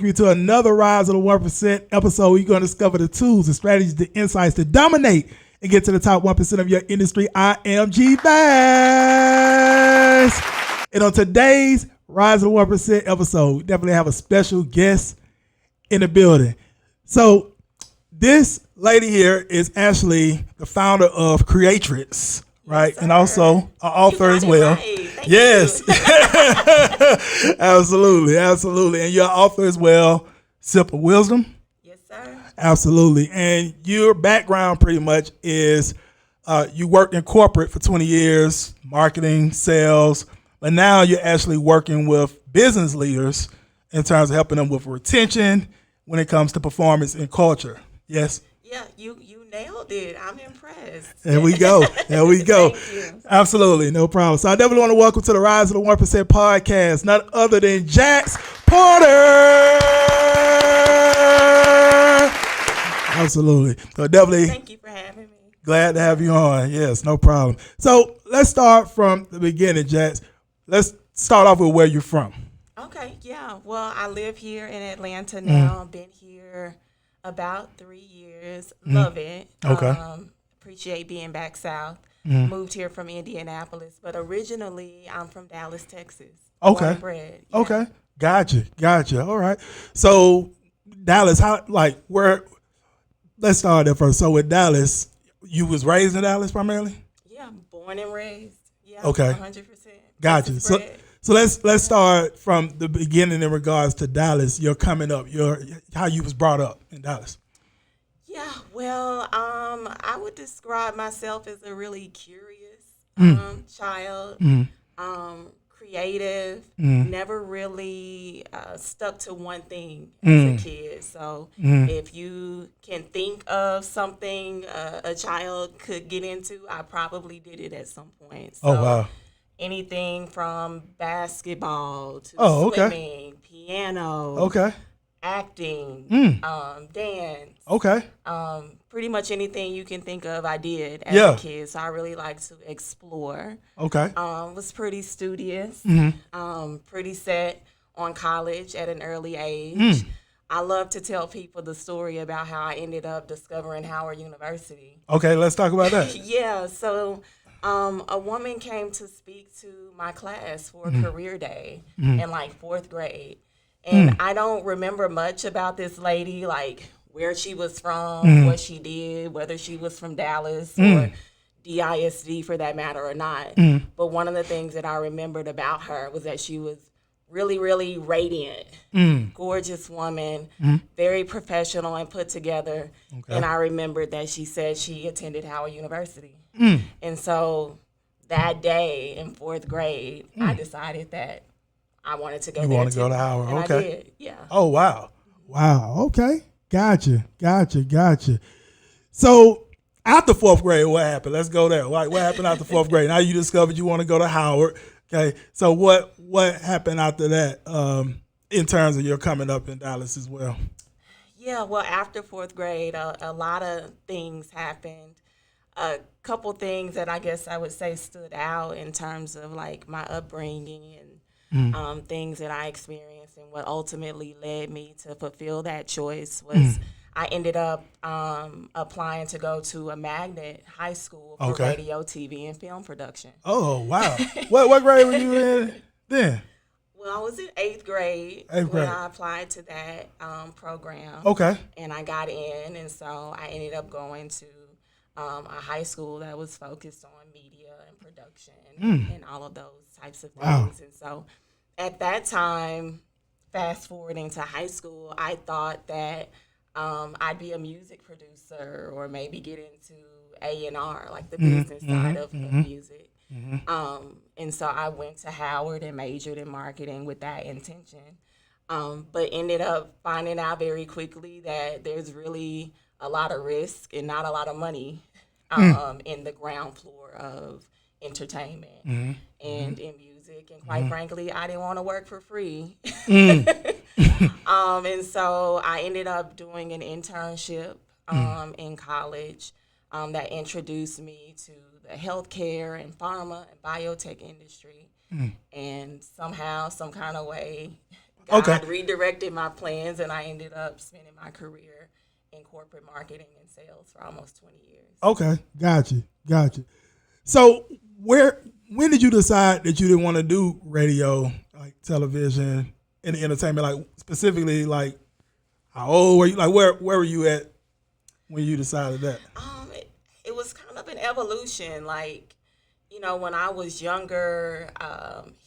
welcome you to another Rise of the 1% episode. You're going to discover the tools, the strategies, the insights to dominate and get to the top 1% of your industry. I am G Bass. And on today's Rise of the 1% episode, we definitely have a special guest in the building. So this lady here is actually the founder of Creatrix, right? Yes, and also an author as well. Right. Yes. Absolutely. And you're an author as well. Simple Wisdom. Yes, sir. Absolutely. And your background pretty much is you worked in corporate for 20 years, marketing, sales, but now you're actually working with business leaders in terms of helping them with retention when it comes to performance and culture. Yes? Yeah, you nailed it. I'm impressed. There we go. Thank you. Absolutely. No problem. So I definitely want to welcome to the Rise of the 1% podcast, none other than Jax Porter. Absolutely. So definitely. Thank you for having me. Glad to have you on. Yes, no problem. So let's start from the beginning, Jax. Let's start off with where you're from. Okay, yeah. Well, I live here in Atlanta now. I've been here about 3 years. Love it. Okay. Appreciate being back south. Moved here from Indianapolis, but originally I'm from Dallas, Texas. Okay. Born and bred. Yeah. Okay. Gotcha. All right. So Dallas, let's start there first. So with Dallas, you was raised in Dallas primarily? Yeah, born and raised. Yeah. Okay. 100%. Gotcha. Texas bred. So let's start from the beginning in regards to Dallas. You're coming up, how you was brought up in Dallas. Yeah, well, I would describe myself as a really curious child, creative, never really stuck to one thing as a kid. So if you can think of something a child could get into, I probably did it at some point. So, oh, wow. Anything from basketball to swimming, piano, acting, dance. Okay. Pretty much anything you can think of, I did as a kid. So I really like to explore. Okay. Was pretty studious, pretty set on college at an early age. I love to tell people the story about how I ended up discovering Howard University. Okay, let's talk about that. Yeah, so a woman came to speak to my class for career day in like fourth grade. And I don't remember much about this lady, like where she was from, what she did, whether she was from Dallas or DISD for that matter or not. But one of the things that I remembered about her was that she was really, really radiant, gorgeous woman, very professional and put together. Okay. And I remembered that she said she attended Howard University. And so that day in fourth grade, I decided that I wanted to go there. You want to go to Howard? And okay. I did, yeah. Oh, wow. Okay. Gotcha. So after fourth grade, what happened? Let's go there. Like, what happened after fourth grade? Now you discovered you want to go to Howard. Okay. So what happened after that in terms of your coming up in Dallas as well? Yeah, well, after fourth grade, a lot of things happened. A couple things that I guess I would say stood out in terms of like my upbringing and things that I experienced, and what ultimately led me to fulfill that choice was I ended up applying to go to a magnet high school for radio, TV, and film production. Oh, wow. What grade were you in then? Well, I was in eighth grade when I applied to that program. Okay. And I got in, and so I ended up going to a high school that was focused on media and production and all of those types of things. Wow. And so at that time, fast forwarding to high school, I thought that I'd be a music producer or maybe get into A&R, like the business side of music. And so I went to Howard and majored in marketing with that intention, but ended up finding out very quickly that there's really a lot of risk and not a lot of money in the ground floor of entertainment and in music. And quite frankly, I didn't want to work for free. And so I ended up doing an internship in college that introduced me to the healthcare and pharma and biotech industry. And somehow, some kind of way, God redirected my plans, and I ended up spending my career in corporate marketing and sales for almost 20 years. Okay, got you. So when did you decide that you didn't want to do radio, like television, and entertainment? Like specifically, like how old were you? Like where were you at when you decided that? It was kind of an evolution. Like, you know, when I was younger,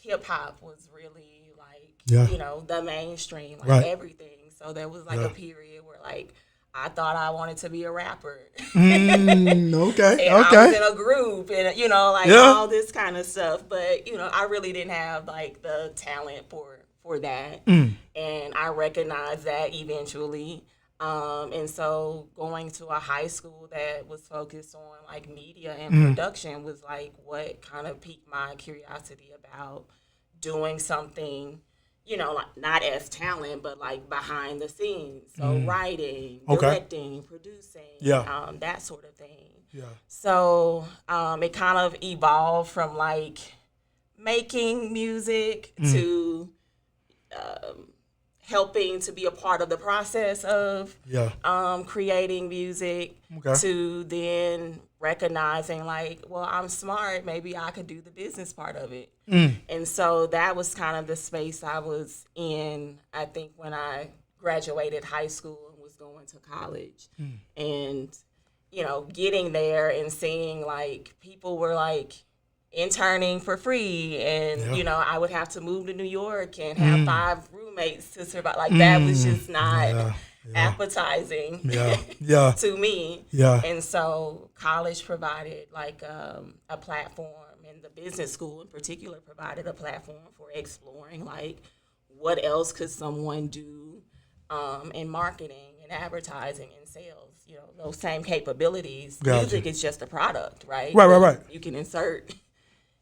hip hop was really like, you know, the mainstream, like everything. So there was like a period where like I thought I wanted to be a rapper. Okay. And I was in a group and, you know, like all this kind of stuff. But, you know, I really didn't have like the talent for that. And I recognized that eventually. And so going to a high school that was focused on like media and production was like what kind of piqued my curiosity about doing something, you know, like not as talent, but like behind the scenes. So writing, directing, producing, that sort of thing. Yeah. So it kind of evolved from like making music to helping to be a part of the process of creating music to then recognizing like, well, I'm smart, maybe I could do the business part of it. And so that was kind of the space I was in, I think, when I graduated high school and was going to college. And, you know, getting there and seeing like people were like interning for free and, you know, I would have to move to New York and have 5 roommates to survive. Like that was just not appetizing to me. And so college provided like a platform, and the business school in particular provided a platform for exploring like what else could someone do in marketing and advertising and sales. You know, those same capabilities. Music is just a product, right? Right. You can insert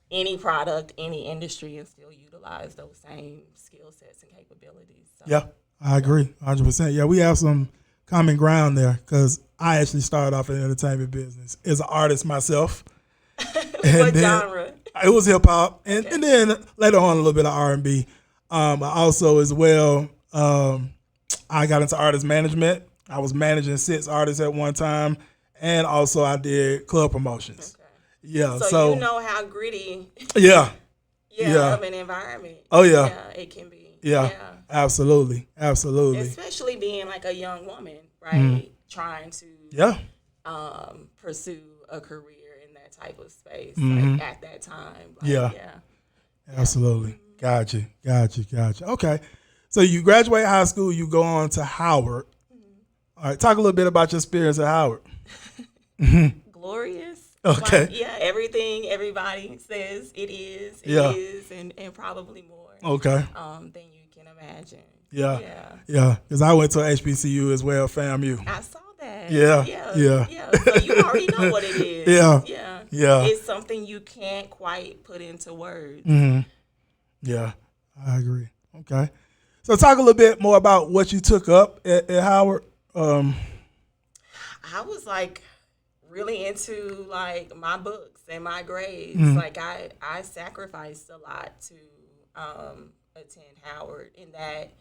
any product, any industry, and still utilize those same skill sets and capabilities. So, yeah, I agree, 100%. Yeah, we have some common ground there because I actually started off in the entertainment business as an artist myself. What genre? It was hip hop, and then later on a little bit of R&B. I also, as well, I got into artist management. I was managing 6 artists at one time, and also I did club promotions. Yeah, so you know how gritty of an environment. Oh yeah, it can be. Yeah, absolutely. Especially being like a young woman, right? Trying to pursue a career in that type of space, like at that time. Like, absolutely. Gotcha. Okay, so you graduate high school, you go on to Howard. All right, talk a little bit about your experience at Howard. Glorious. Okay. Like, everything everybody says it is, and probably more. Okay. Than you can imagine. Yeah. Because I went to HBCU as well, FAMU. I saw that. Yeah. So you already know what it is. Yeah. It's something you can't quite put into words. Yeah, I agree. Okay. So talk a little bit more about what you took up at Howard. I was like really into like my books and my grades. Like I sacrificed a lot to attend Howard, in that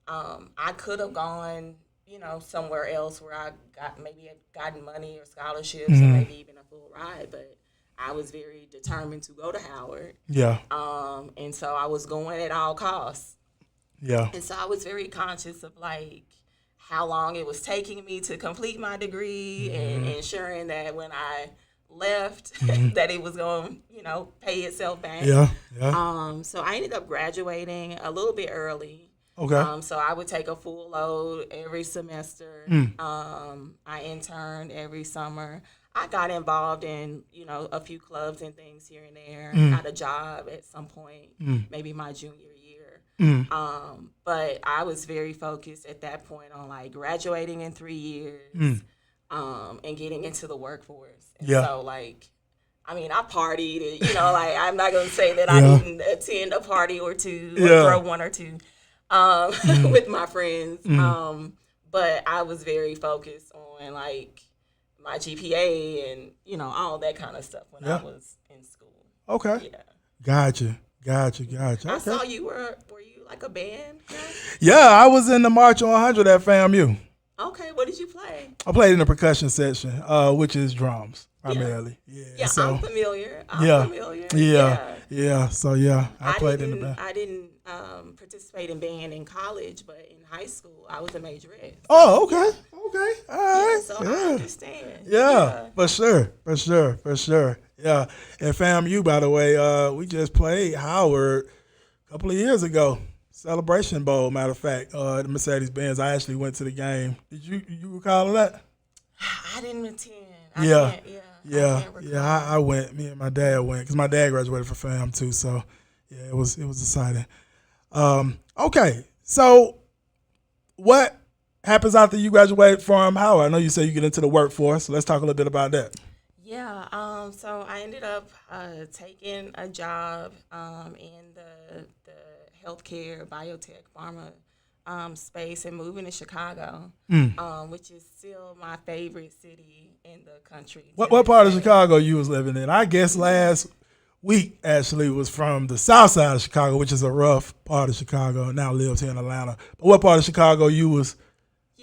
I could have gone, you know, somewhere else where I gotten money or scholarships or maybe even a full ride, but I was very determined to go to Howard. Yeah. And so I was going at all costs. Yeah. And so I was very conscious of like how long it was taking me to complete my degree and ensuring that when I left that it was going to, you know, pay itself back. So I ended up graduating a little bit early. Okay. So I would take a full load every semester. I interned every summer. I got involved in, you know, a few clubs and things here and there. Got a job at some point, maybe my junior year. But I was very focused at that point on like graduating in 3 years and getting into the workforce. And so like, I mean, I partied, and, you know, like I'm not going to say that I didn't attend a party or two or throw one or two with my friends. But I was very focused on like my GPA and, you know, all that kind of stuff when I was in school. Okay. Yeah. Gotcha. Gotcha. I Okay. saw you were you like a band guy? Yeah, I was in the March on 100 at FAMU. Okay, what did you play? I played in the percussion section, which is drums Yeah. primarily. Yeah. Yeah, So I'm familiar. yeah, yeah, Yeah. yeah. So yeah, I I played in the didn't band. I didn't participate in band in college, but in high school I was a majorette. Oh, okay. Okay. All Yeah, right. so I Yeah. understand. Yeah, for sure. Yeah. And FAMU, by the way, we just played Howard a couple of years ago. Celebration Bowl, matter of fact, the Mercedes Benz. I actually went to the game. Did you recall that? I didn't attend. Yeah. I can't recall. I went. Me and my dad went because my dad graduated from FAM too. So yeah, it was exciting. Okay, so what happens after you graduate from Howard? I know you say you get into the workforce. So let's talk a little bit about that. Yeah, so I ended up taking a job in the healthcare, biotech, pharma space and moving to Chicago, which is still my favorite city in the country. What part of Chicago you was living in? I guess last week actually was from the south side of Chicago, which is a rough part of Chicago, and now lives here in Atlanta. But what part of Chicago you was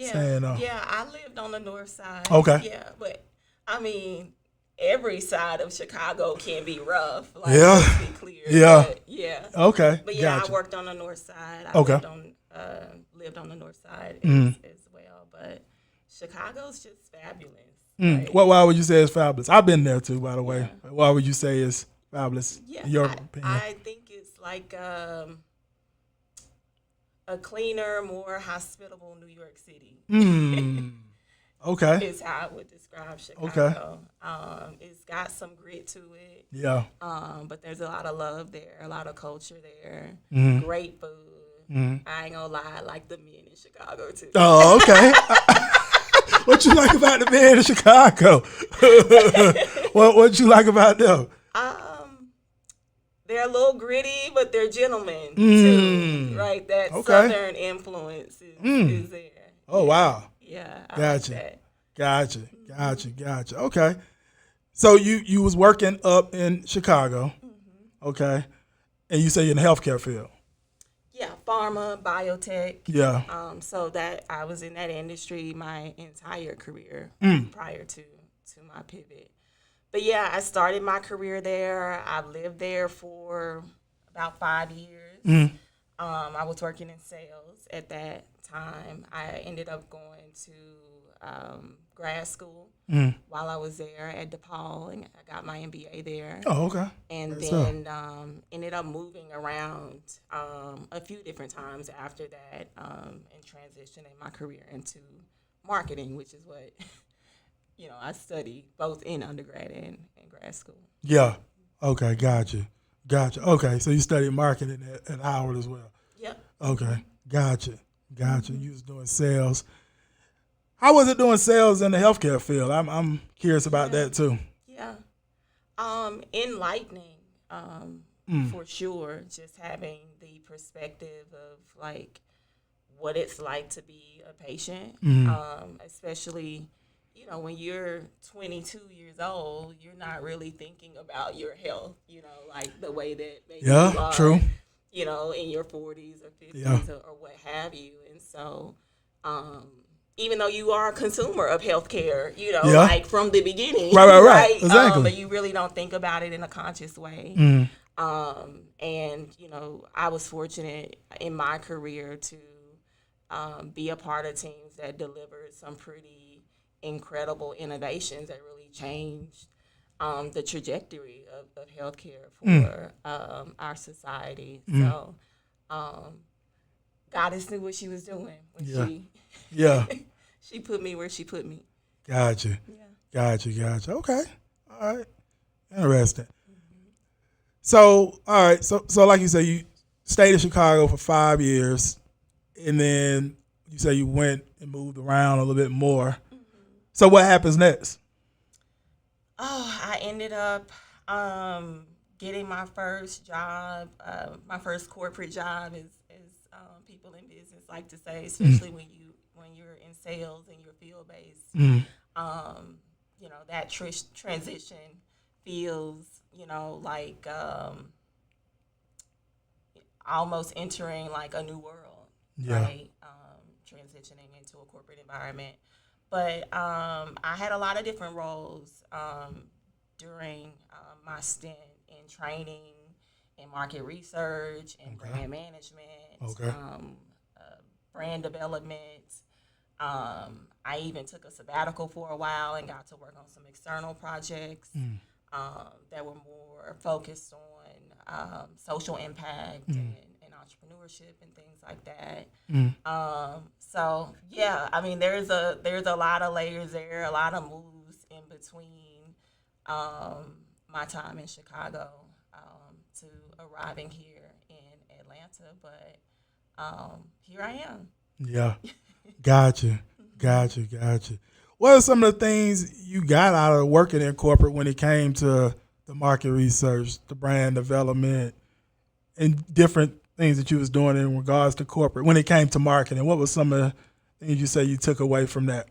staying on? Yeah, I lived on the north side. Okay. Yeah, but I mean, every side of Chicago can be rough. Like, Yeah. let's be clear. Yeah. But, yeah. Okay. But yeah, Gotcha. I worked on the north side. I Okay. lived on the north side as well. But Chicago's just fabulous. Like, Why would you say it's fabulous? I've been there too, by the way. Why would you say it's fabulous? yeah, In your opinion? I think it's like a cleaner, more hospitable New York City. Okay. Is how I would describe Chicago. It's got some grit to it. Yeah. But there's a lot of love there, a lot of culture there, Mm-hmm. great food. I ain't gonna lie, I like the men in Chicago too. Oh, okay. What you like about the men in Chicago? What you like about them? They're a little gritty, but they're gentlemen too. Right? That southern influence is there. Oh, wow. Yeah, I Gotcha. like that. Gotcha. Okay. So you was working up in Chicago, okay, and you say you're in the healthcare field. Yeah, pharma, biotech. Yeah. So that I was in that industry my entire career prior to my pivot. But yeah, I started my career there. I lived there for about 5 years. I was working in sales at that time. I ended up going to grad school while I was there at DePaul, and I got my MBA there. Oh, okay. And Great then ended up moving around a few different times after that and transitioning my career into marketing, which is what I studied both in undergrad and grad school. Yeah. Okay. Gotcha. Okay. So you studied marketing at Howard as well. Yep. Okay. Gotcha. You was doing sales. How was it doing sales in the healthcare field? I'm curious about that too. Yeah. Enlightening, for sure. Just having the perspective of like what it's like to be a patient, especially, when you're 22 years old, you're not really thinking about your health, like the way that maybe you are, true. In your 40s or 50s Yeah. or what have you. And so, even though you are a consumer of healthcare, like from the beginning. Right. Exactly. But you really don't think about it in a conscious way. And, I was fortunate in my career to be a part of teams that delivered some pretty incredible innovations that really changed the trajectory of healthcare for our society. So Goddess knew what she was doing when she put me where she put me. Gotcha. Gotcha. Okay. All right. Interesting. So, all right. So like you said, you stayed in Chicago for 5 years, and then you say you went and moved around a little bit more. So what happens next? Oh, I ended up getting my first job, my first corporate job, as people in business like to say, especially when you're in sales and you're field based. That transition feels, like almost entering like a new world, Yeah. right? Transitioning into a corporate environment. But I had a lot of different roles during my stint in training, in market research, in brand management, Okay. brand development. I even took a sabbatical for a while and got to work on some external projects that were more focused on social impact and entrepreneurship and things like that. So yeah, I mean, there's a lot of layers there, a lot of moves in between my time in Chicago to arriving here in Atlanta, but here I am. Yeah. Gotcha. What are some of the things you got out of working in corporate when it came to the market research, the brand development, and different things that you was doing in regards to corporate when it came to marketing? What was some of the things you say you took away from that?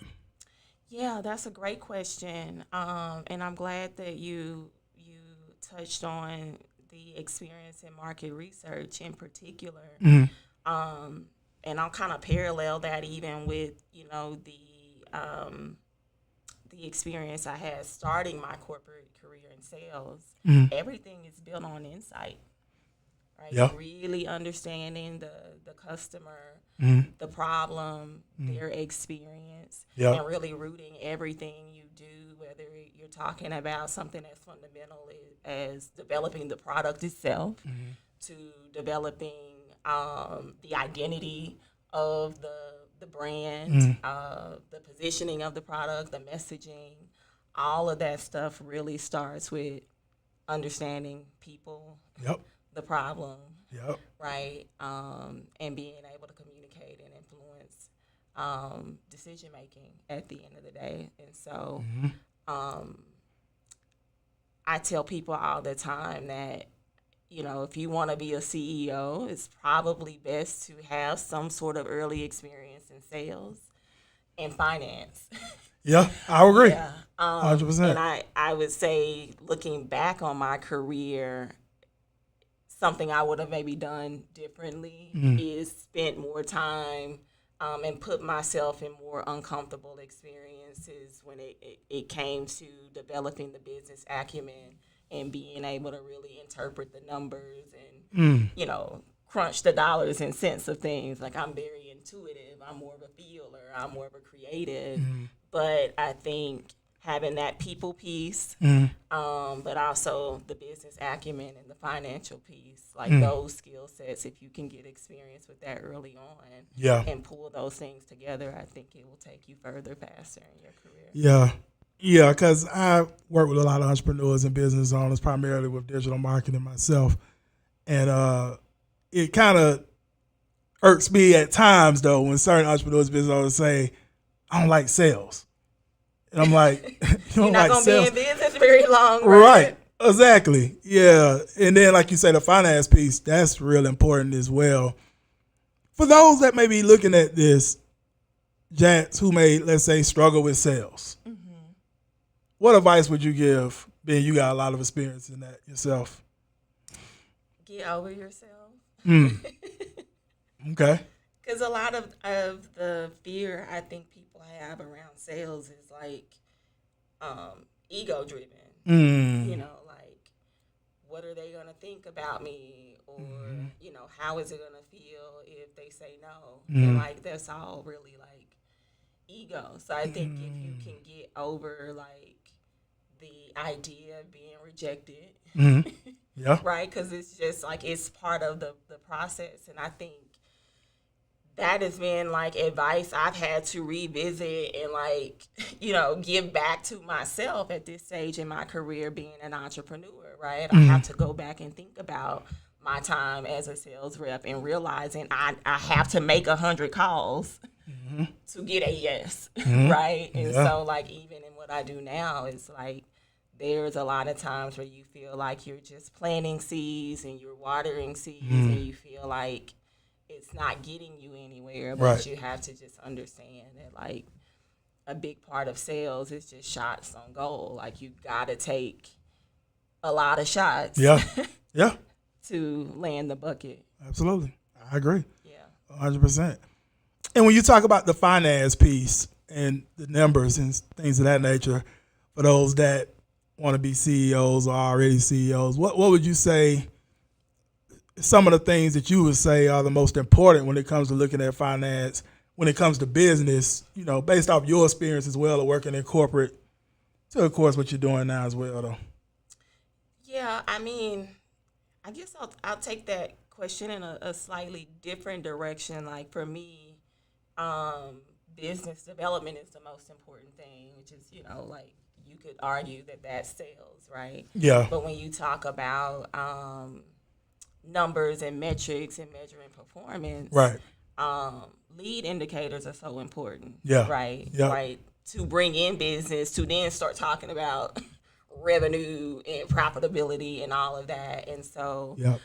Yeah, that's a great question, and I'm glad that you touched on the experience in market research in particular. And I'll kind of parallel that even with the experience I had starting my corporate career in sales. Everything is built on insight, right? Yeah. Really understanding the customer, the problem, their experience, and really rooting everything you do, whether you're talking about something as fundamental as developing the product itself, to developing the identity of the brand, the positioning of the product, the messaging. All of that stuff really starts with understanding people, the problem, right? And being able to communicate and influence decision making at the end of the day. And so I tell people all the time that, if you want to be a CEO, it's probably best to have some sort of early experience in sales and finance. Yeah, I agree. Yeah. 100%. And I would say, looking back on my career, something I would have maybe done differently is spent more time and put myself in more uncomfortable experiences when it came to developing the business acumen and being able to really interpret the numbers and, crunch the dollars and cents of things. Like, I'm very intuitive. I'm more of a feeler. I'm more of a creative. But I think having that people piece, but also the business acumen and the financial piece, like those skill sets, if you can get experience with that early on and pull those things together, I think it will take you further faster in your career. Yeah, because I work with a lot of entrepreneurs and business owners, primarily with digital marketing myself. And it kind of irks me at times, though, when certain entrepreneurs, business owners say, I don't like sales. And I'm like, you don't You're not like going to be sales? in business very long, Right. Exactly. Yeah. And then, like you say, the finance piece, that's real important as well. For those that may be looking at this, Jax, who may, let's say, struggle with sales, what advice would you give, being you got a lot of experience in that yourself? Get over yourself. Okay. Because a lot of the fear I think people have around sales is like ego driven. Like, what are they going to think about me? Or, how is it going to feel if they say no? And like, that's all really like ego. So I think if you can get over like the idea of being rejected, right? Because it's just like, it's part of the process. And I think that has been like advice I've had to revisit and like, give back to myself at this stage in my career being an entrepreneur, right? I have to go back and think about my time as a sales rep and realizing I have to make 100 calls to get a yes, right? And so like, even in what I do now, it's like, there's a lot of times where you feel like you're just planting seeds and you're watering seeds and you feel like it's not getting you anywhere, but you have to just understand that like a big part of sales is just shots on goal. Like, you got to take a lot of shots Yeah. to land the bucket. Absolutely. I agree. Yeah. 100%. And when you talk about the finance piece and the numbers and things of that nature, for those that want to be CEOs or already CEOs, what would you say some of the things that you would say are the most important when it comes to looking at finance, when it comes to business, based off your experience as well of working in corporate to, of course, what you're doing now as well, though? Yeah, I mean, I guess I'll take that question in a slightly different direction. Like for me, business development is the most important thing, which is, like you could argue that that's sales, right? Yeah. But when you talk about numbers and metrics and measuring performance, Right. Lead indicators are so important, Yeah. right? Yeah. Right. To bring in business, to then start talking about revenue and profitability and all of that. And so, Yeah.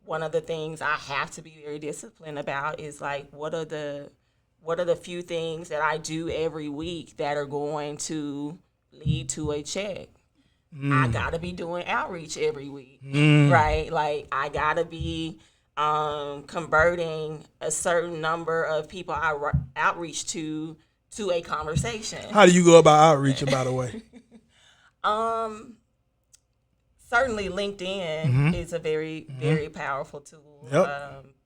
one of the things I have to be very disciplined about is like, what are the few things that I do every week that are going to lead to a check? I gotta be doing outreach every week, right? Like I gotta be converting a certain number of people I outreach to a conversation. How do you go about outreaching, by the way? Certainly LinkedIn is a very, very powerful tool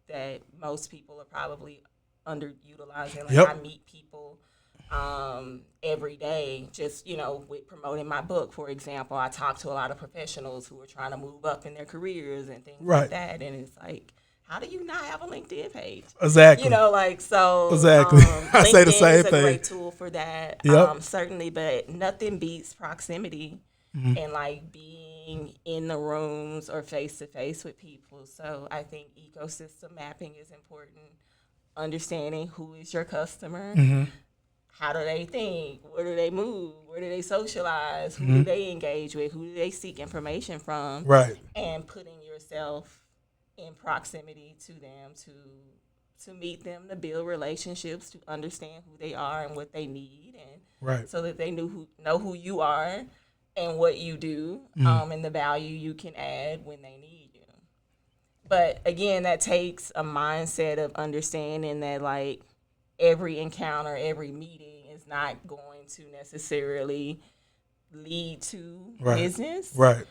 that most people are probably underutilizing. Like I meet people every day, just, with promoting my book, for example. I talk to a lot of professionals who are trying to move up in their careers and things like that. And it's like, how do you not have a LinkedIn page? Exactly. Exactly. I say the same LinkedIn is a thing. great tool for that. Yep. Certainly, but nothing beats proximity and like being in the rooms or face to face with people. So I think ecosystem mapping is important. Understanding who is your customer. How do they think? Where do they move? Where do they socialize? Who do they engage with? Who do they seek information from? Right. And putting yourself in proximity to them to meet them, to build relationships, to understand who they are and what they need, and so that they know who you are and what you do, and the value you can add when they need you. But again, that takes a mindset of understanding that like every encounter, every meeting is not going to necessarily lead to business. Right.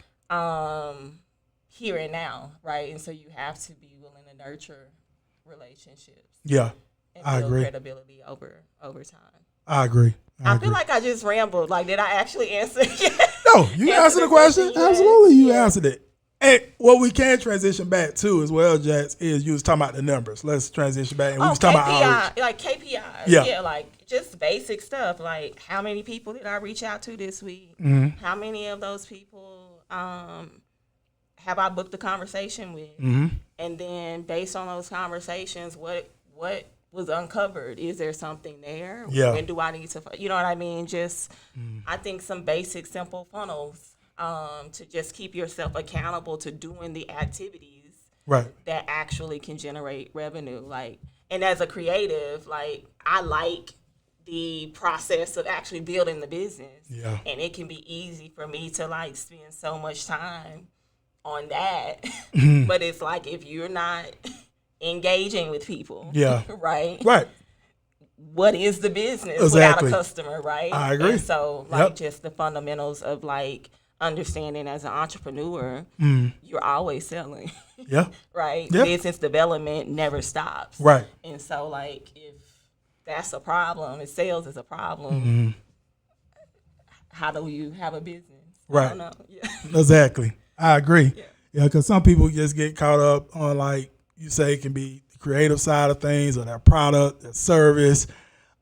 Here and now, right? And so you have to be willing to nurture relationships. Yeah, and I build agree. credibility over time. I agree. I feel like I just rambled. Like, did I actually answer? No, you answered the question. Absolutely, you answered it. And what we can transition back to as well, Jax, is you was talking about the numbers. Let's transition back. And we was talking about outreach. Like KPIs. Yeah, like just basic stuff. Like how many people did I reach out to this week? How many of those people have I booked a conversation with? And then based on those conversations, what was uncovered? Is there something there? Yeah. When do I need to, you know what I mean? Just, I think some basic, simple funnels to just keep yourself accountable to doing the activities that actually can generate revenue. Like, and as a creative, like, I like the process of actually building the business. Yeah. And it can be easy for me to like spend so much time on that. But it's like, if you're not engaging with people, right? What is the business without a customer, right? I agree. And so, like, just the fundamentals of like understanding as an entrepreneur, you're always selling. Right? Business development never stops. Right. And so, like, if that's a problem, if sales is a problem, how do you have a business? Right. I don't know. Exactly. I agree. Yeah, because some people just get caught up on, like you say, it can be the creative side of things or their product, their service,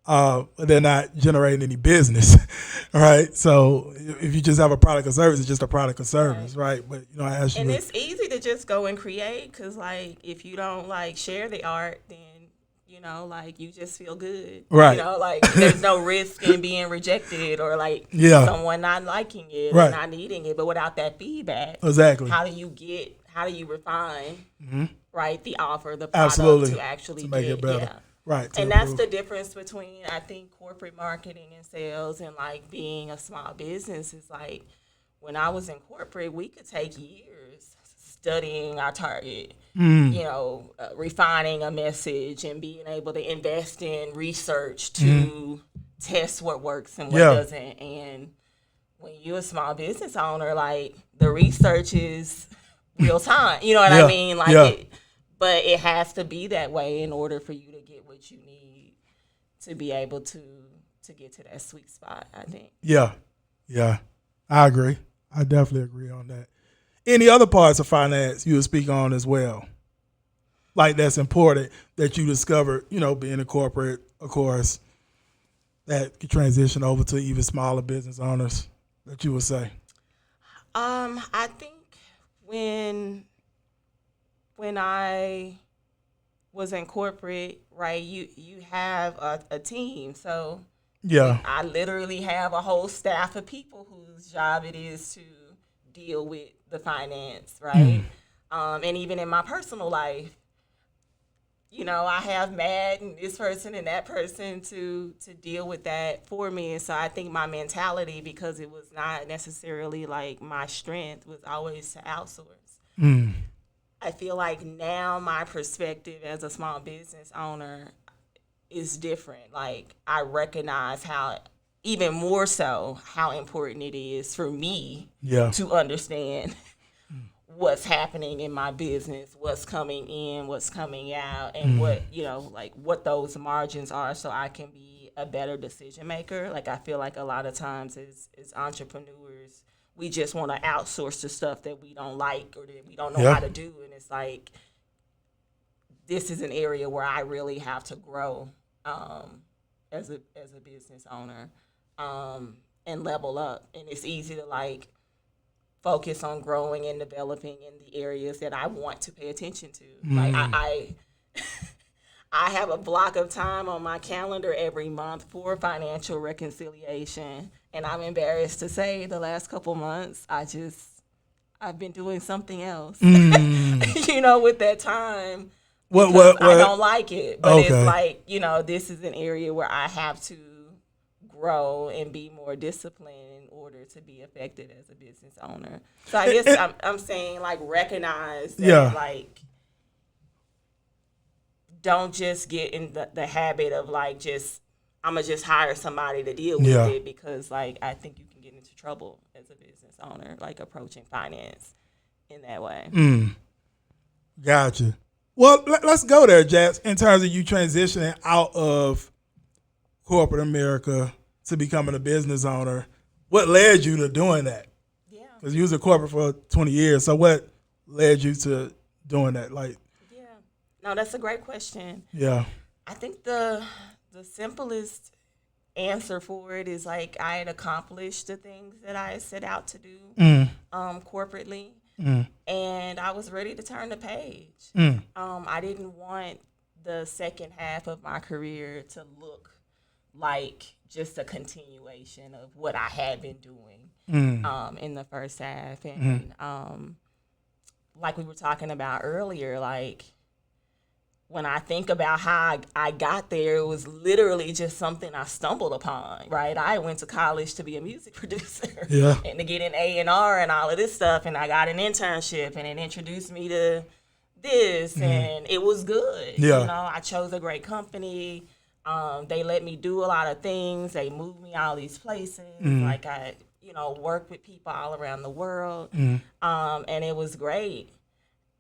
but they're not generating any business, right? So if you just have a product or service, it's just a product or service, right? But actually, and it's easy to just go and create because, like, if you don't like share the art, then like you just feel good, right? Like there's no risk in being rejected or like someone not liking it or not needing it. But without that feedback, exactly, how do you refine, right, the offer, the product to actually make it better. Right. And that's the difference between, I think, corporate marketing and sales and like being a small business is like when I was in corporate, we could take years, studying our target, you know, refining a message and being able to invest in research to test what works and what doesn't. And when you're a small business owner, like the research is real time. You know what I mean? Like but it has to be that way in order for you to get what you need to be able to get to that sweet spot, I think. Yeah. I agree. I definitely agree on that. Any other parts of finance you would speak on as well? Like that's important that you discovered, you know, being a corporate, of course, that could transition over to even smaller business owners that you would say? I think when I was in corporate, right, you have a team. So I literally have a whole staff of people whose job it is to deal with the finance, right? And even in my personal life, you know, I have Matt and this person and that person to deal with that for me. And so I think my mentality, because it was not necessarily like my strength, was always to outsource. I feel like now my perspective as a small business owner is different. Like I recognize how, even more so, how important it is for me to understand what's happening in my business, what's coming in, what's coming out, and what, you know, like what those margins are, so I can be a better decision maker. Like I feel like a lot of times as entrepreneurs, we just want to outsource the stuff that we don't like or that we don't know how to do. And it's like, this is an area where I really have to grow as a business owner and level up. And it's easy to like focus on growing and developing in the areas that I want to pay attention to. Like I have a block of time on my calendar every month for financial reconciliation. And I'm embarrassed to say the last couple months, I've been doing something else, you know, with that time. What? I don't like it, but it's like, you know, this is an area where I have to grow and be more disciplined in order to be effective as a business owner. So I guess I'm saying like recognize that like don't just get in the habit of like I'm gonna just hire somebody to deal with it, because like I think you can get into trouble as a business owner, like approaching finance in that way. Gotcha. Well, let's go there, Jax, in terms of you transitioning out of corporate America to becoming a business owner. What led you to doing that? Yeah. Because you was a corporate for 20 years. So what led you to doing that? Like, no, that's a great question. Yeah. I think the simplest answer for it is like I had accomplished the things that I had set out to do corporately. And I was ready to turn the page. I didn't want the second half of my career to look like just a continuation of what I had been doing in the first half. And like we were talking about earlier, like when I think about how I got there, it was literally just something I stumbled upon, right? I went to college to be a music producer and to get an A&R and all of this stuff, and I got an internship, and it introduced me to this, and it was good. You know, I chose a great company. They let me do a lot of things. They moved me all these places. Like I, you know, worked with people all around the world, and it was great.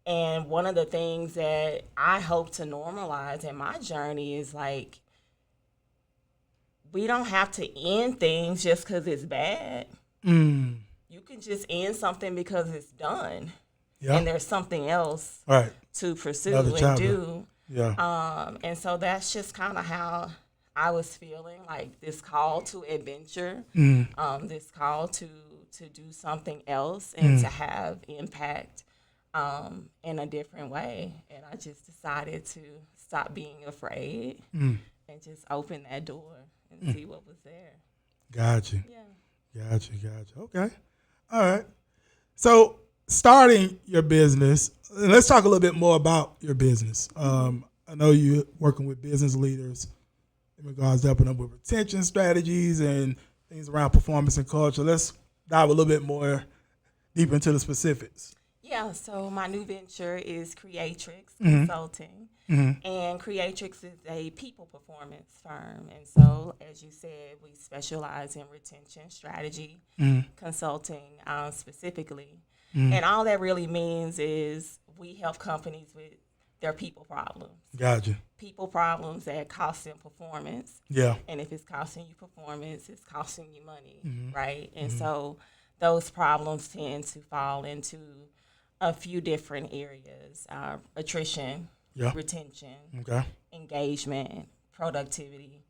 And one of the things that I hope to normalize in my journey is like, we don't have to end things just because it's bad. You can just end something because it's done. And there's something else to pursue and do. And so that's just kind of how I was feeling, like this call to adventure, this call to do something else and to have impact in a different way. And I just decided to stop being afraid and just open that door and see what was there. Gotcha. Gotcha. Okay. All right. So starting your business, and let's talk a little bit more about your business. I know you're working with business leaders in regards to helping them with retention strategies and things around performance and culture. Let's dive a little bit more deep into the specifics. Yeah, so my new venture is Creatrix Consulting. And Creatrix is a people performance firm. And so, as you said, we specialize in retention strategy, consulting specifically. And all that really means is we help companies with their people problems. Gotcha. People problems that cost them performance. Yeah. And if it's costing you performance, it's costing you money, right? And so those problems tend to fall into a few different areas: attrition, retention, engagement, productivity.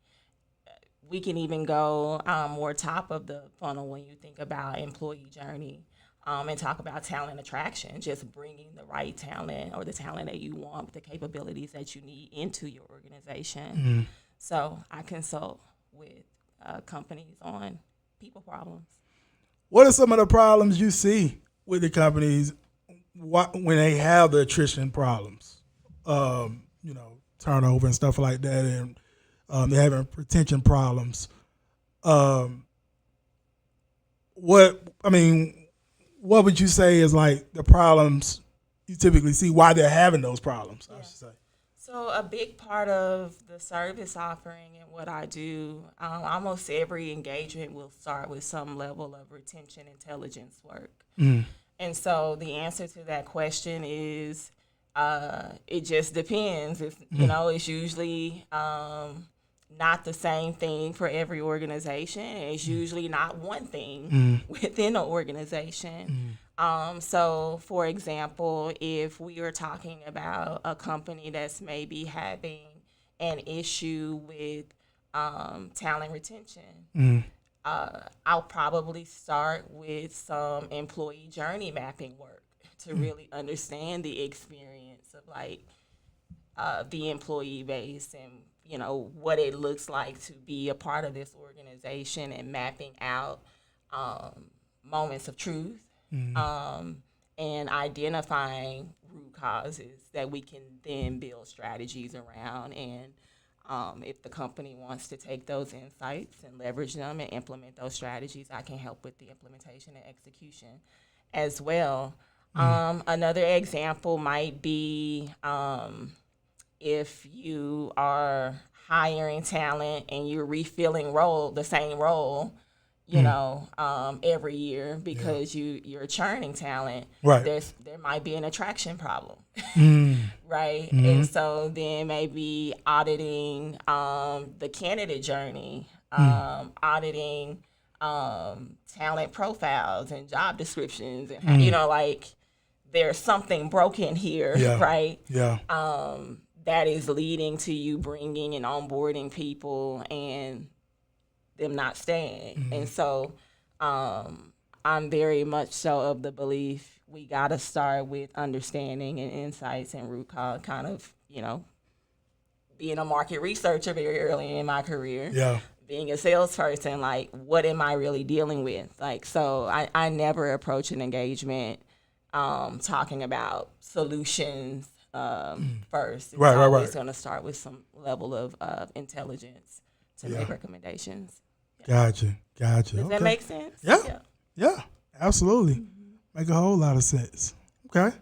We can even go more top of the funnel when you think about employee journey, and talk about talent attraction, just bringing the right talent or the talent that you want, the capabilities that you need into your organization. So I consult with companies on people problems. What are some of the problems you see with the companies when they have the attrition problems? Turnover and stuff like that, and they're having retention problems. What would you say is like the problems you typically see, why they're having those problems, I should say? So a big part of the service offering and what I do, almost every engagement will start with some level of retention intelligence work. And so the answer to that question is it just depends. It's usually not the same thing for every organization. It's usually not one thing within an organization. So, for example, if we are talking about a company that's maybe having an issue with talent retention, I'll probably start with some employee journey mapping work to really understand the experience of the employee base and what it looks like to be a part of this organization, and mapping out moments of truth, and identifying root causes that we can then build strategies around. And if the company wants to take those insights and leverage them and implement those strategies, I can help with the implementation and execution as well. Another example might be if you are hiring talent and you're refilling the same role, every year because you're churning talent. Right. There might be an attraction problem, right? And so then maybe auditing the candidate journey, auditing talent profiles and job descriptions, and there's something broken here, right? Yeah. That is leading to you bringing and onboarding people and them not staying. And so I'm very much so of the belief we got to start with understanding and insights and root cause, kind of, being a market researcher very early in my career. Yeah. Being a salesperson, what am I really dealing with? So I never approach an engagement talking about solutions first. It's always going to start with some level of intelligence to make recommendations. Gotcha. Does that make sense? Yeah, absolutely. Make a whole lot of sense. Okay.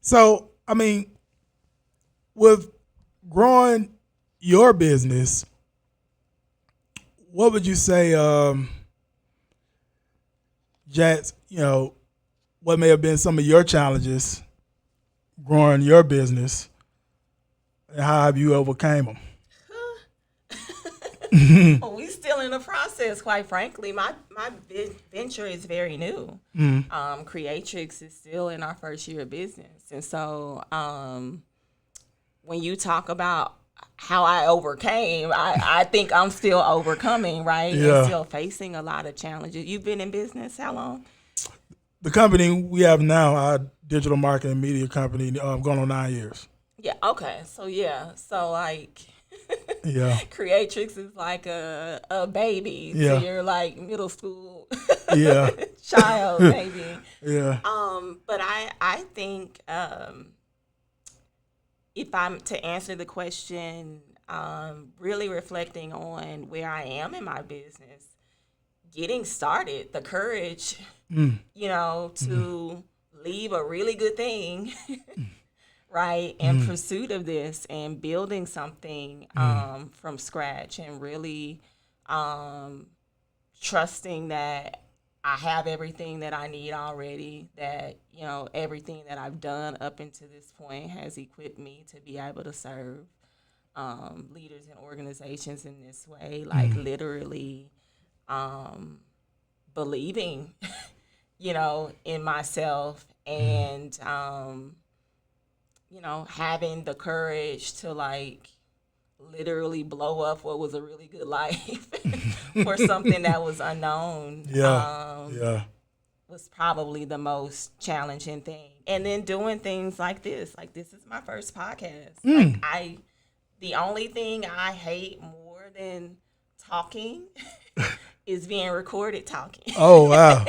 So, with growing your business, what would you say, Jax, what may have been some of your challenges growing your business, and how have you overcame them? Well, we still in the process, quite frankly. My venture is very new. Creatrix is still in our first year of business. And so when you talk about how I overcame, I think I'm still overcoming, right? Yeah. And still facing a lot of challenges. You've been in business how long? The company we have now, our digital marketing media company, going on 9 years. Yeah, okay. So, yeah. So, Yeah. Creatrix is like a baby Yeah. to your middle school Yeah. child, maybe. Yeah. But I think if I'm to answer the question, really reflecting on where I am in my business, getting started, the courage, to leave a really good thing, right, in pursuit of this and building something from scratch and really trusting that I have everything that I need already, that, you know, everything that I've done up until this point has equipped me to be able to serve leaders and organizations in this way, like literally believing, you know, in myself and, you know, having the courage to like literally blow up what was a really good life for something that was unknown. Yeah. Was probably the most challenging thing. And then doing things like this is my first podcast. The only thing I hate more than talking is being recorded talking. Oh, wow.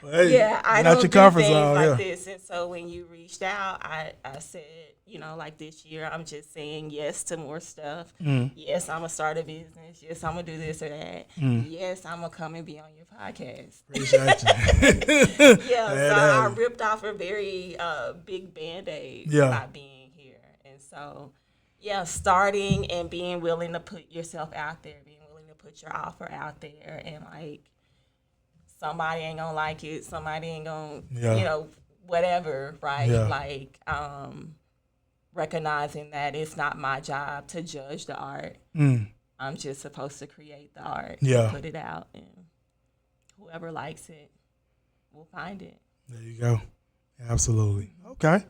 Hey, Yeah, I not don't your do comfort things zone. like Yeah. this. And so when you reached out, I said, you know, like this year, I'm just saying yes to more stuff. Yes, I'm going to start a business. Yes, I'm going to do this or that. Yes, I'm going to come and be on your podcast. Appreciate you. Yeah, so I ripped off a very big Band-Aid by being here. And so, yeah, starting and being willing to put yourself out there, being willing to put your offer out there, and like, somebody ain't gonna like it, somebody ain't gonna, you know, whatever, right? Yeah. Like, recognizing that it's not my job to judge the art. I'm just supposed to create the art and put it out, and whoever likes it will find it. There you go. Absolutely. Okay.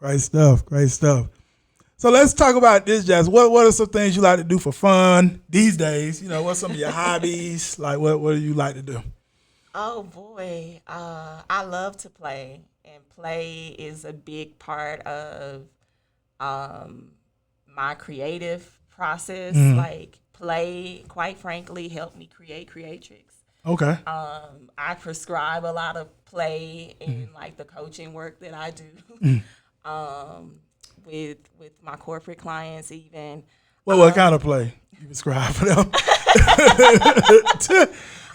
Great stuff. Great stuff. So let's talk about this, Jazz. What are some things you like to do for fun these days? You know, what's some of your hobbies? Like, what do you like to do? Oh boy, I love to play, and play is a big part of my creative process. Like, play, quite frankly, helped me create Creatrix. Okay. I prescribe a lot of play in like the coaching work that I do with my corporate clients even. What kind of play you prescribe for them?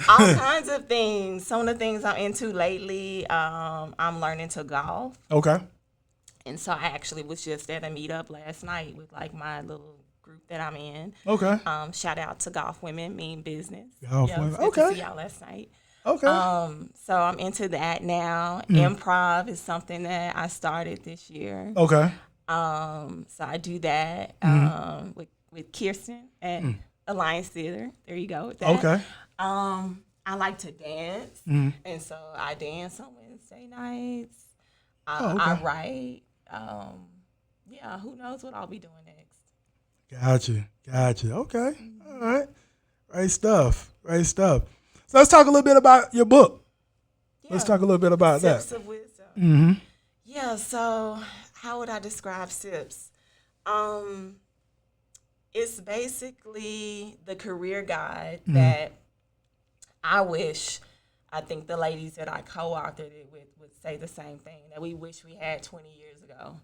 All kinds of things. Some of the things I'm into lately, I'm learning to golf. Okay. And so I actually was just at a meetup last night with like my little group that I'm in. Okay. Shout out to Golf Women Mean Business. Golf Yeah, Women. it was good Okay. to see y'all last night. Okay. So I'm into that now. Improv is something that I started this year. Okay. So I do that with Kirsten at Alliance Theater. There you go with that. Okay. I like to dance, and so I dance on Wednesday nights. I write. Yeah, who knows what I'll be doing next. Gotcha. Okay. All right. Great stuff. So let's talk a little bit about your book. Let's talk a little bit about Sips that. of Wisdom. Yeah, so how would I describe Sips? It's basically the career guide that I think the ladies that I co-authored it with would say the same thing, that we wish we had 20 years ago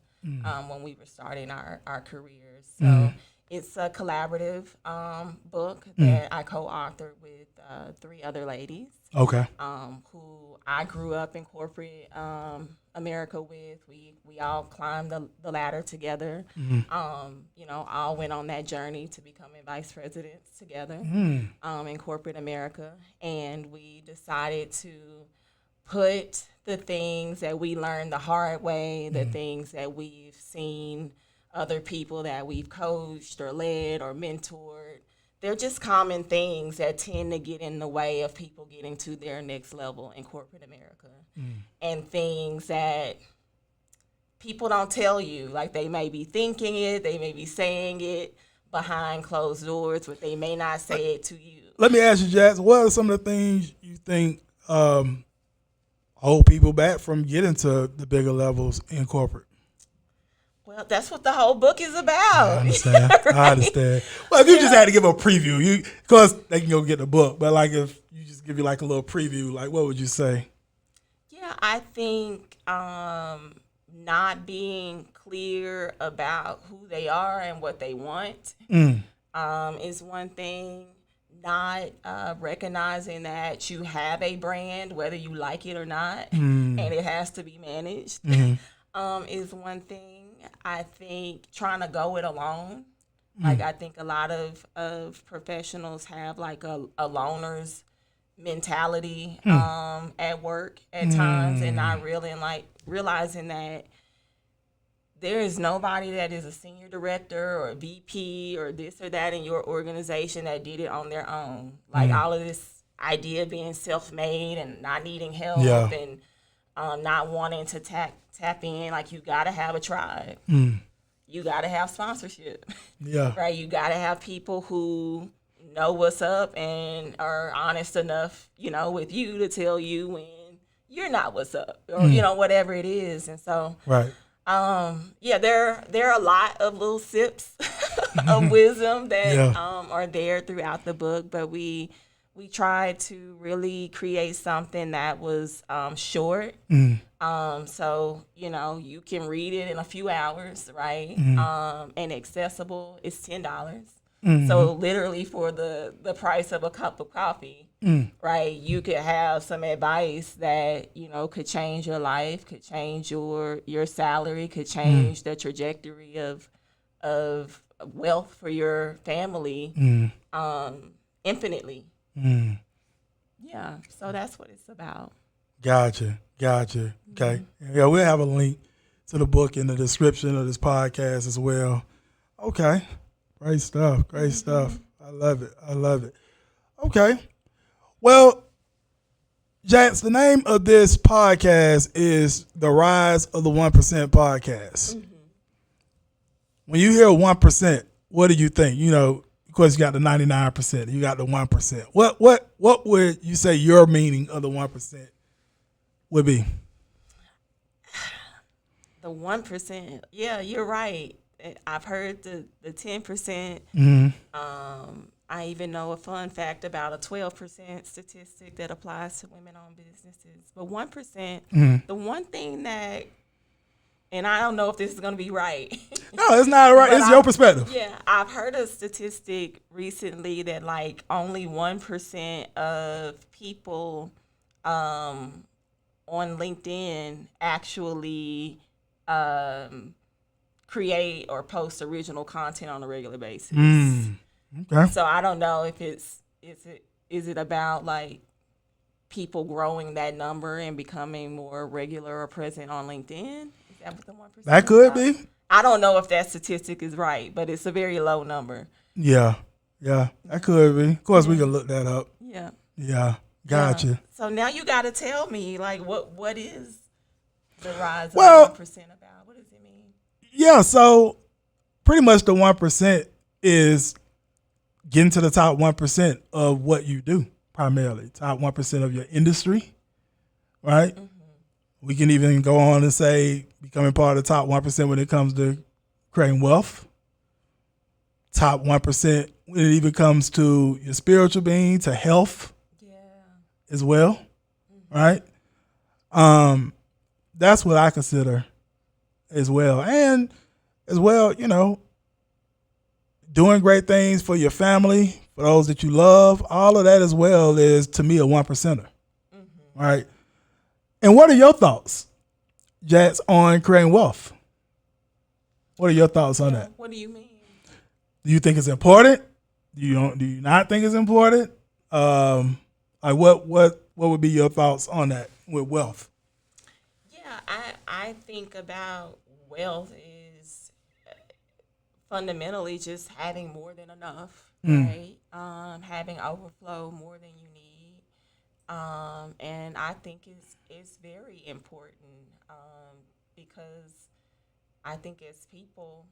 when we were starting our careers. So it's a collaborative book that I co-authored with 3 other ladies. Okay. Who I grew up in corporate America with. We all climbed the ladder together. You know, all went on that journey to becoming vice presidents together in corporate America. And we decided to put the things that we learned the hard way, the things that we've seen other people that we've coached or led or mentored, they're just common things that tend to get in the way of people getting to their next level in corporate America. And things that people don't tell you, like they may be thinking it, they may be saying it behind closed doors, but they may not say it to you. Let me ask you, Jax, what are some of the things you think hold people back from getting to the bigger levels in corporate? Well, that's what the whole book is about. I understand. Right? I understand. Well, if you just had to give a preview, because they can go get the book, but like if you just give you like a little preview, like what would you say? Yeah, I think not being clear about who they are and what they want is one thing. not recognizing that you have a brand, whether you like it or not, and it has to be managed, is one thing. I think trying to go it alone. Like, I think a lot of professionals have like a loner's mentality at work at times, and not really realizing that there is nobody that is a senior director or a VP or this or that in your organization that did it on their own. Like, all of this idea of being self-made and not needing help and not wanting to tap in. Like, you got to have a tribe. You got to have sponsorship. Yeah. Right? You got to have people who know what's up and are honest enough, with you to tell you when you're not what's up or, whatever it is. And so, right. There are a lot of little sips of wisdom that are there throughout the book, but we tried to really create something that was short. So, you can read it in a few hours, right? And accessible. It's $10. So literally for the price of a cup of coffee, right? You could have some advice that, could change your life, could change your salary, could change the trajectory of wealth for your family infinitely. Yeah, so that's what it's about. Gotcha. Okay. Yeah, we'll have a link to the book in the description of this podcast as well. Okay. Great stuff. I love it. Okay. Well, Jax, the name of this podcast is The Rise of the 1% Podcast. When you hear 1%, what do you think? Of course, you got the 99%. You got the 1%. What would you say your meaning of the 1% would be? The 1%. Yeah, you're right. I've heard the 10%. I even know a fun fact about a 12% statistic that applies to women-owned businesses. But 1%, the one thing that, and I don't know if this is going to be right. No, it's not right. It's your perspective. Yeah, I've heard a statistic recently that like only 1% of people on LinkedIn actually create or post original content on a regular basis. Okay. So I don't know if is it about like people growing that number and becoming more regular or present on LinkedIn? Is that what the 1%? That could be. I don't know if that statistic is right, but it's a very low number. Yeah, that could be. Of course, we can look that up. Yeah. Gotcha. Yeah. So now you got to tell me, like, what is the rise of 1% about? What does it mean? Yeah, so pretty much the 1% is getting to the top 1% of what you do, primarily. Top 1% of your industry, right? We can even go on and say becoming part of the top 1% when it comes to creating wealth. Top 1% when it even comes to your spiritual being, to health as well, right? That's what I consider as well. And as well, doing great things for your family, for those that you love, all of that as well is, to me, a 1%er, right? And what are your thoughts, Jax, on creating wealth? What are your thoughts on that? What do you mean? Do you think it's important? Do you not think it's important? Like what would be your thoughts on that with wealth? Yeah, I think about wealth is fundamentally just having more than enough, right? Having overflow more than you need. And I think it's very important because I think as people,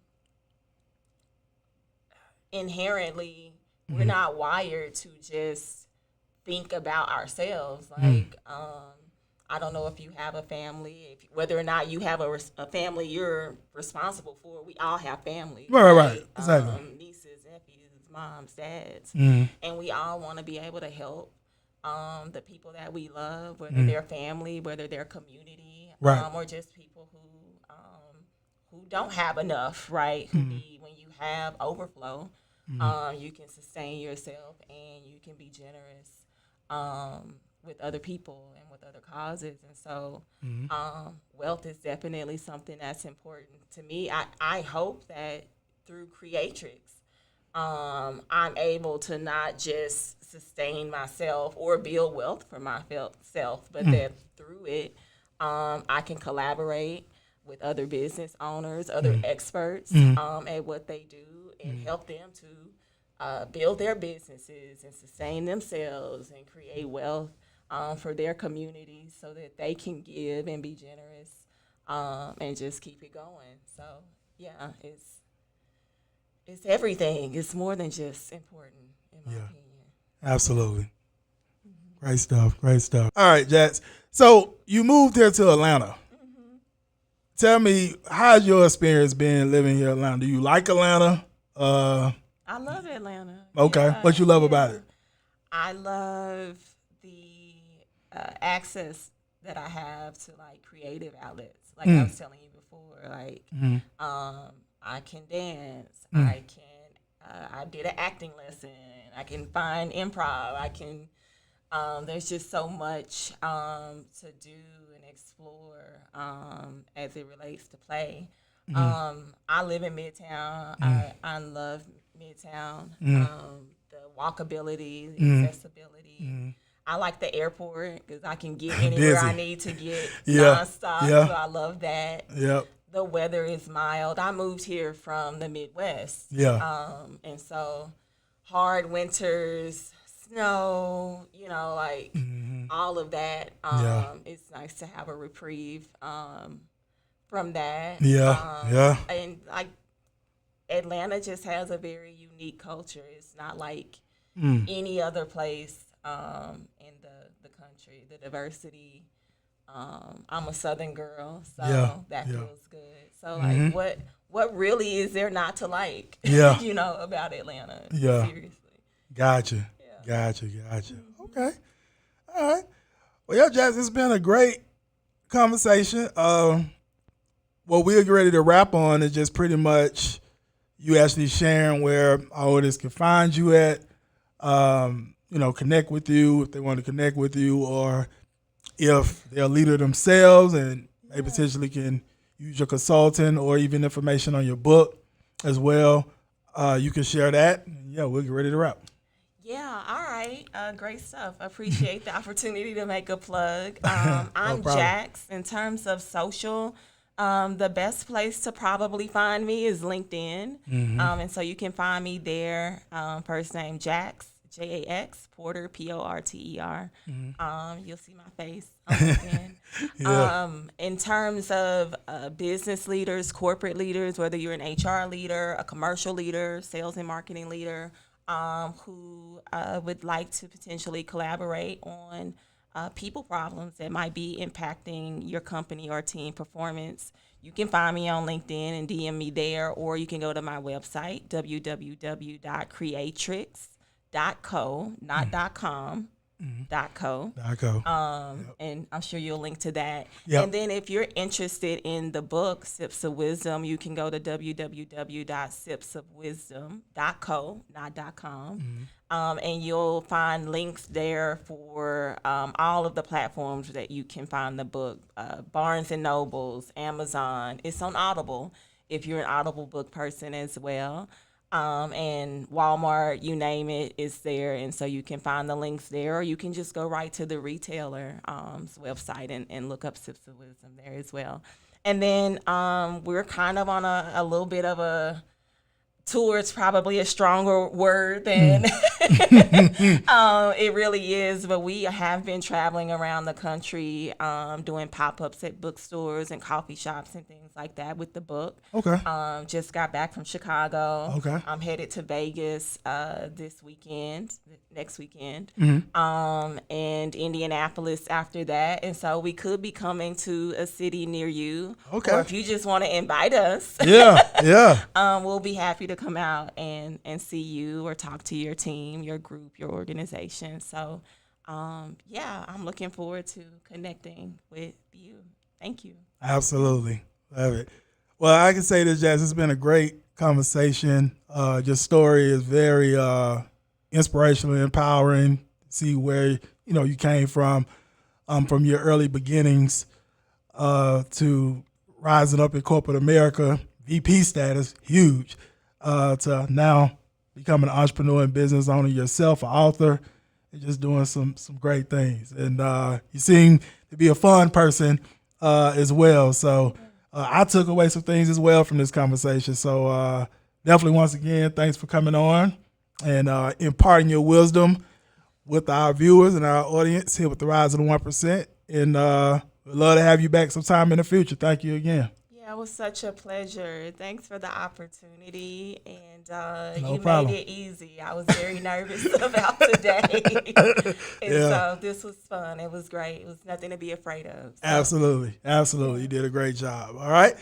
inherently, we're not wired to just think about ourselves. Like, I don't know if you have a family, whether or not you have a family you're responsible for. We all have families. Right. Exactly. Nieces, nephews, moms, dads. And we all want to be able to help the people that we love, whether they're family, whether they're community, or just people who don't have enough, right? Who need, when you have overflow. You can sustain yourself, and you can be generous with other people and with other causes. And so wealth is definitely something that's important to me. I hope that through Creatrix, I'm able to not just sustain myself or build wealth for myself, but that through it, I can collaborate with other business owners, other experts at what they do, and help them to build their businesses and sustain themselves and create wealth for their communities so that they can give and be generous and just keep it going. So, yeah, it's everything. It's more than just important, in my opinion. Absolutely. Great stuff. Great stuff. All right, Jax. So you moved here to Atlanta. Tell me, how's your experience been living here in Atlanta? Do you like Atlanta? I love Atlanta. Okay. Yeah, What you love about it? I love the access that I have to like creative outlets. Like I was telling you before, like I can dance. I did an acting lesson. I can find improv. I can. There's just so much to do and explore as it relates to play. I live in Midtown. I love Midtown. The walkability, the accessibility. I like the airport because I can get anywhere I need to get nonstop. So I love that. Yep. The weather is mild. I moved here from the Midwest. And so hard winters, snow, like all of that. It's nice to have a reprieve from that. And like Atlanta just has a very unique culture. It's not like any other place in the country. The diversity. I'm a Southern girl, so that feels good. So like, what really is there not to like? About Atlanta. Seriously. Gotcha. Okay. All right. Well, yeah, Jax, it's been a great conversation. What we're ready to wrap on is just pretty much you actually sharing where our audience can find you at, connect with you if they want to connect with you, or if they're a leader themselves and they potentially can use your consulting or even information on your book as well. You can share that. Yeah, we'll get ready to wrap. Yeah, all right. Great stuff. I appreciate the opportunity to make a plug. I'm Jax. In terms of social, the best place to probably find me is LinkedIn. And so you can find me there. First name Jax, Jax, Porter, Porter. You'll see my face on LinkedIn. In terms of business leaders, corporate leaders, whether you're an HR leader, a commercial leader, sales and marketing leader, who would like to potentially collaborate on people problems that might be impacting your company or team performance, you can find me on LinkedIn and DM me there, or you can go to my website, www.creatrix.co, not .com. .co. And I'm sure you'll link to that. And then if you're interested in the book, Sips of Wisdom, you can go to www.sipsofwisdom.co, not .com. And you'll find links there for all of the platforms that you can find the book. Barnes & Nobles, Amazon. It's on Audible if you're an Audible book person as well. And Walmart, you name it, is there. And so you can find the links there, or you can just go right to the retailer's website and look up Sips of Wisdom there as well. And then we're kind of on a little bit of a tour. It's probably a stronger word than it really is, but we have been traveling around the country doing pop-ups at bookstores and coffee shops and things like that with the book. Just got back from Chicago. I'm headed to Vegas next weekend, and Indianapolis after that. And so we could be coming to a city near you, or if you just want to invite us, we'll be happy to come out and see you or talk to your team, your group, your organization. So, I'm looking forward to connecting with you. Thank you. Absolutely. Love it. Well, I can say this, Jazz. It's been a great conversation. Your story is very inspirational, empowering. See where you came from your early beginnings to rising up in corporate America, VP status, huge, to now becoming an entrepreneur and business owner yourself, an author, and just doing some great things. And you seem to be a fun person as well. So I took away some things as well from this conversation. So definitely, once again, thanks for coming on and imparting your wisdom with our viewers and our audience here with the Rise of the 1%. And we'd love to have you back sometime in the future. Thank you again. Yeah, it was such a pleasure. Thanks for the opportunity, and No you problem. made it easy. I was very nervous about today, and so this was fun. It was great. It was nothing to be afraid of. So. Absolutely. You did a great job. All right.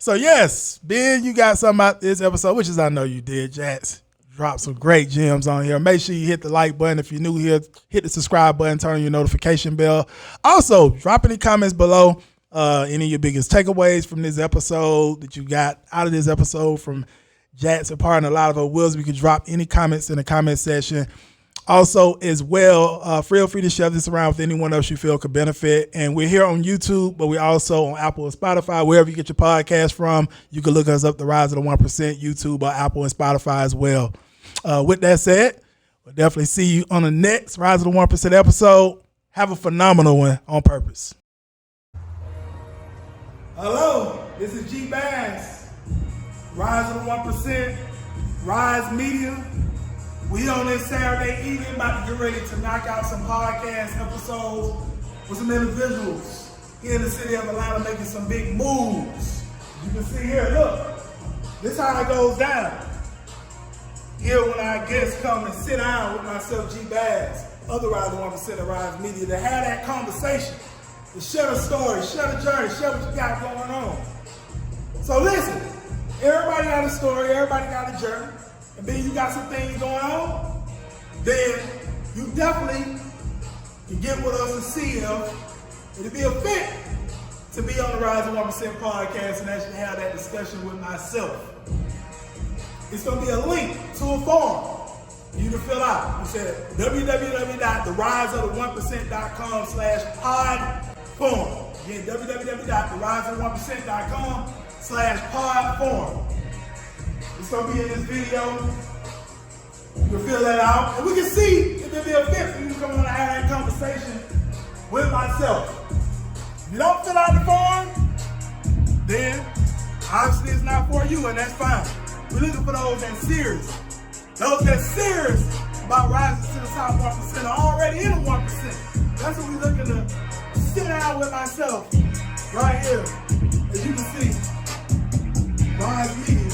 So, yes, Ben, you got something out this episode, which is I know you did, Jax. Drop some great gems on here. Make sure you hit the like button. If you're new here, hit the subscribe button, turn on your notification bell. Also, drop any comments below. Any of your biggest takeaways from this episode that you got out of this episode from Jax imparting a lot of her wisdom. You can drop any comments in the comment section. Also, as well, feel free to share this around with anyone else you feel could benefit. And we're here on YouTube, but we're also on Apple and Spotify. Wherever you get your podcast from, you can look us up, The Rise of the 1%, YouTube or Apple and Spotify as well. With that said, we'll definitely see you on the next Rise of the 1% episode. Have a phenomenal one on purpose. Hello, this is G Bass, Rise of the 1%, Rise Media. We on this Saturday evening about to get ready to knock out some podcast episodes with some individuals here in the city of Atlanta making some big moves. You can see here, look, this is how it goes down. Here when our guests come and sit down with myself, G Bass, other Rise of the 1% of Rise Media, to have that conversation. To share the story, share the journey, share what you got going on. So listen, everybody got a story, everybody got a journey, and then you got some things going on, then you definitely can get with us and see if it'll be a fit to be on the Rise of 1% podcast and actually have that discussion with myself. It's going to be a link to a form you can fill out. You said www.theriseofthe1%.com/pod form. Again, www.theriseofthe1%.com/pod form. It's going to be in this video. You can fill that out. And we can see if it'll be a fit for you to come on and have that conversation with myself. If you don't fill out the form, then obviously it's not for you, and that's fine. We're looking for those that's serious. Those that's serious about rising to the top 1% are already in the 1%. That's what we're looking to sit down with myself right here. As you can see, Rise Media,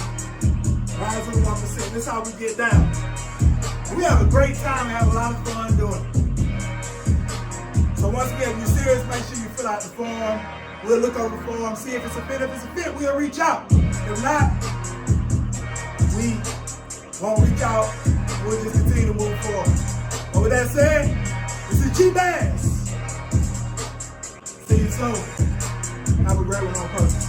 Rise of the 1%. This is how we get down. And we have a great time and have a lot of fun doing it. So once again, if you're serious, make sure you fill out the form. We'll look over the form, see if it's a fit. If it's a fit, we'll reach out. If not, we won't reach out. We'll just continue to move forward. But with that said, this is G Bass. See you soon. Have a great one on purpose.